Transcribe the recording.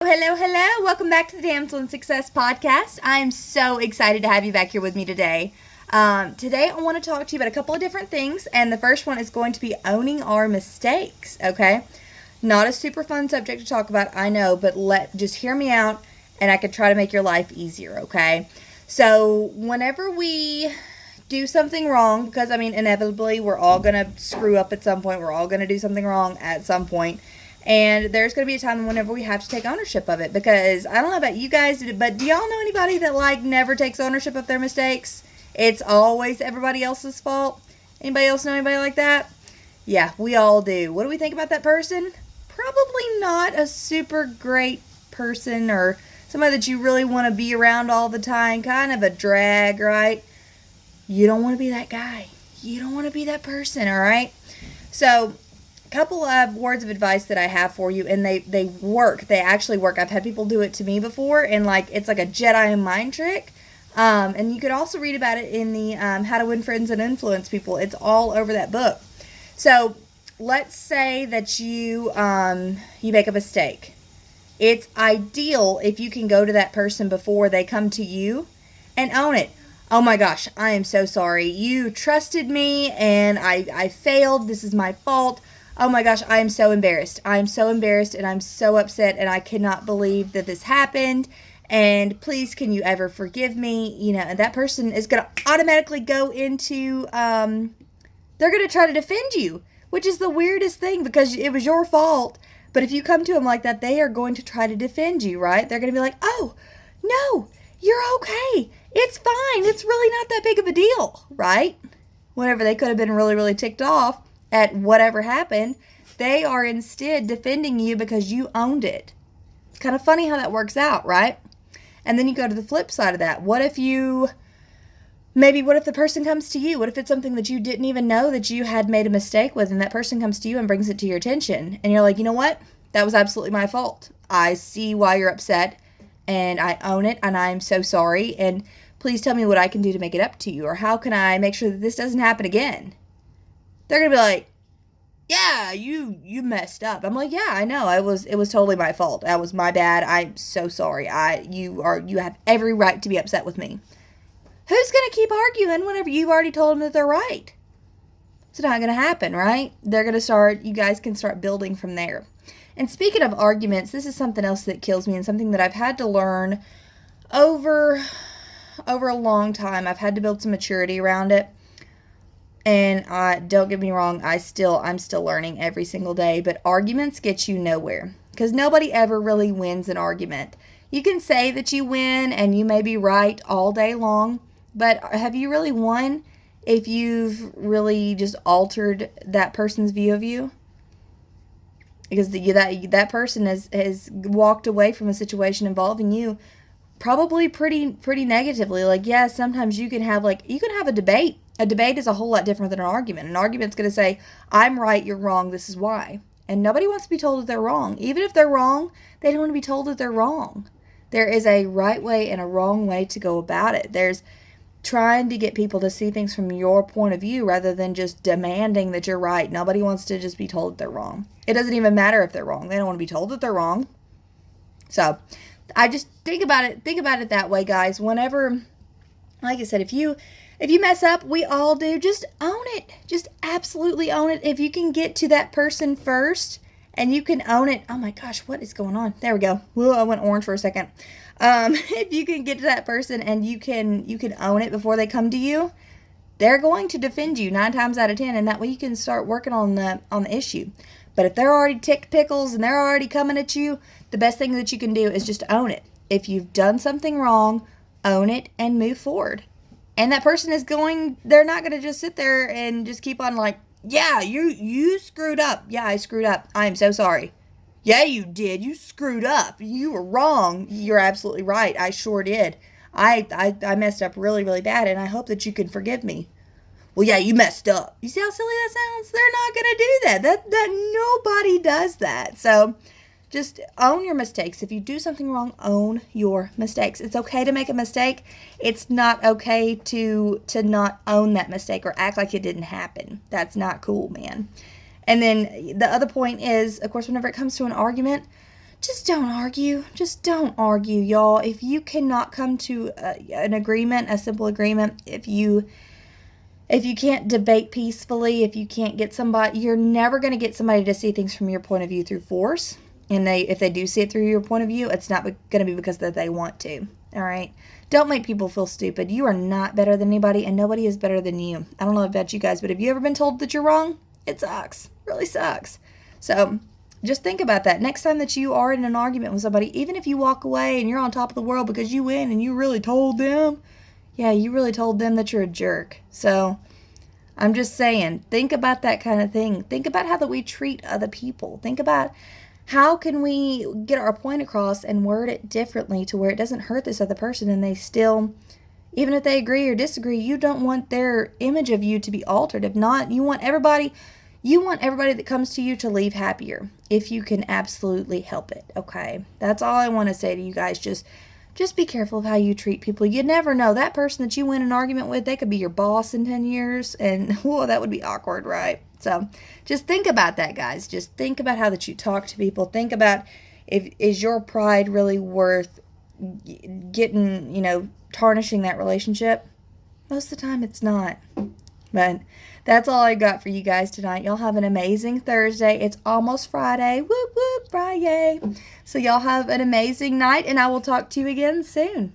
Hello, hello. Welcome back to the Damsel in Success podcast. I am so excited to have you back here with me today. Today, I want to talk to you about a couple of different things, and the first one is going to be owning our mistakes, okay? Not a super fun subject to talk about, I know, but just hear me out, and I can try to make your life easier, okay? So, whenever we do something wrong, because, inevitably, we're all going to screw up at some point. We're all going to do something wrong at some point. And there's going to be a time whenever we have to take ownership of it, because I don't know about you guys, but do y'all know anybody that never takes ownership of their mistakes? It's always everybody else's fault. Anybody else know anybody like that? Yeah, we all do. What do we think about that person? Probably not a super great person, or somebody that you really want to be around all the time. Kind of a drag, right? You don't want to be that guy. You don't want to be that person, all right? So, couple of words of advice that I have for you, and they work. They actually work. I've had people do it to me before, and it's like a Jedi mind trick. And you could also read about it in the How to Win Friends and Influence People. It's all over that book. So let's say that you make a mistake. It's ideal if you can go to that person before they come to you and own it. Oh my gosh, I am so sorry. You trusted me and I failed. This is my fault. Oh my gosh, I am so embarrassed. I am so embarrassed and I'm so upset and I cannot believe that this happened. And please, can you ever forgive me? And that person is going to automatically go into, they're going to try to defend you, which is the weirdest thing because it was your fault. But if you come to them like that, they are going to try to defend you, right? They're going to be like, oh, no, you're okay. It's fine. It's really not that big of a deal, right? Whenever they could have been really, really ticked off at whatever happened, they are instead defending you because you owned it. It's kind of funny how that works out, right? And then you go to the flip side of that. What if the person comes to you? What if it's something that you didn't even know that you had made a mistake with, and that person comes to you and brings it to your attention, and you're like, you know what? That was absolutely my fault. I see why you're upset, and I own it, and I'm so sorry, and please tell me what I can do to make it up to you, or how can I make sure that this doesn't happen again? They're going to be like, yeah, you messed up. I'm like, yeah, I know. It was totally my fault. That was my bad. I'm so sorry. You have every right to be upset with me. Who's going to keep arguing whenever you've already told them that they're right? It's not going to happen, right? You guys can start building from there. And speaking of arguments, this is something else that kills me and something that I've had to learn over a long time. I've had to build some maturity around it. And don't get me wrong, I'm still learning every single day, but arguments get you nowhere because nobody ever really wins an argument. You can say that you win and you may be right all day long, but have you really won if you've really just altered that person's view of you? Because that person has walked away from a situation involving you probably pretty negatively. Yeah, sometimes you can have a debate. A debate is a whole lot different than an argument. An argument's going to say, I'm right, you're wrong, this is why. And nobody wants to be told that they're wrong. Even if they're wrong, they don't want to be told that they're wrong. There is a right way and a wrong way to go about it. There's trying to get people to see things from your point of view rather than just demanding that you're right. Nobody wants to just be told that they're wrong. It doesn't even matter if they're wrong. They don't want to be told that they're wrong. So, I just think about it that way, guys. Whenever, like I said, if you mess up, we all do, just own it. Just absolutely own it. If you can get to that person first and you can own it. Oh my gosh, what is going on? There we go. Whoa, I went orange for a second. If you can get to that person and you can own it before they come to you, they're going to defend you 9 times out of 10, and that way you can start working on the issue. But if they're already ticked pickles and they're already coming at you, the best thing that you can do is just own it. If you've done something wrong, own it and move forward. And that person they're not going to just sit there and just keep on yeah, you screwed up. Yeah, I screwed up. I am so sorry. Yeah, you did. You screwed up. You were wrong. You're absolutely right. I sure did. I messed up really, really bad, and I hope that you can forgive me. Well, yeah, you messed up. You see how silly that sounds? They're not going to do that. That nobody does that. So just own your mistakes. If you do something wrong, own your mistakes. It's okay to make a mistake. It's not okay to not own that mistake or act like it didn't happen. That's not cool, man. And then the other point is, of course, whenever it comes to an argument, just don't argue. Just don't argue, y'all. If you cannot come to an agreement, a simple agreement, if you can't debate peacefully, if you can't get somebody, you're never going to get somebody to see things from your point of view through force. And if they do see it through your point of view, it's not going to be because that they want to. All right? Don't make people feel stupid. You are not better than anybody, and nobody is better than you. I don't know about you guys, but have you ever been told that you're wrong? It sucks. It really sucks. So just think about that. Next time that you are in an argument with somebody, even if you walk away and you're on top of the world because you win and you really told them, yeah, you really told them that you're a jerk. So I'm just saying, think about that kind of thing. Think about how that we treat other people. Think about how can we get our point across and word it differently to where it doesn't hurt this other person and they still, even if they agree or disagree, you don't want their image of you to be altered. If not, you want everybody that comes to you to leave happier if you can absolutely help it. Okay, that's all I want to say to you guys. Just be careful of how you treat people. You never know. That person that you win an argument with, they could be your boss in 10 years, and whoa, that would be awkward, right? So just think about that, guys. Just think about how that you talk to people. Think about is your pride really worth getting, tarnishing that relationship? Most of the time it's not. But that's all I got for you guys tonight. Y'all have an amazing Thursday. It's almost Friday. Whoop, whoop, Friday. So y'all have an amazing night, and I will talk to you again soon.